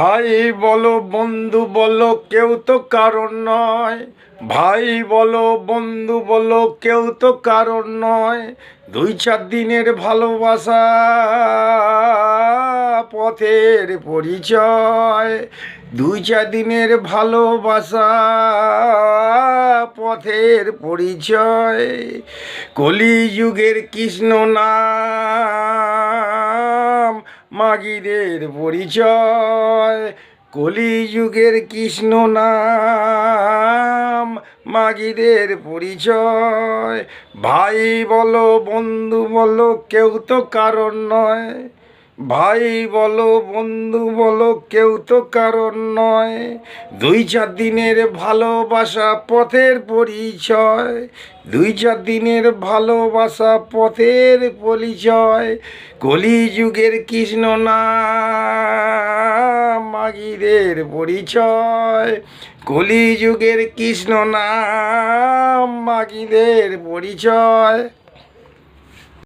ভাই বলো বন্ধু বলো কেউ তো কারণ নয়। ভাই বলো বন্ধু বলো কেউ তো কারণ নয়। 2-4 দিনের ভালোবাসা পথের পরিচয়। 2-4 দিনের ভালোবাসা পথের পরিচয়। কলিযুগের কৃষ্ণ নাম মাগিদের পরিচয়। কলিযুগের কৃষ্ণ নাম মাগিদের পরিচয়। ভাই বলো বন্ধু বলো কেউ তো কারণ নয়। ভাই বলো বন্ধু বলো কেউ তো কারণ নয়। 2-4 দিনের ভালোবাসা পথের পরিচয়। 2-4 দিনের ভালোবাসা পথের পরিচয়। কলিযুগের কৃষ্ণ নাম মাগিদের পরিচয়। কলিযুগের কৃষ্ণ নাম মাগিদের পরিচয়।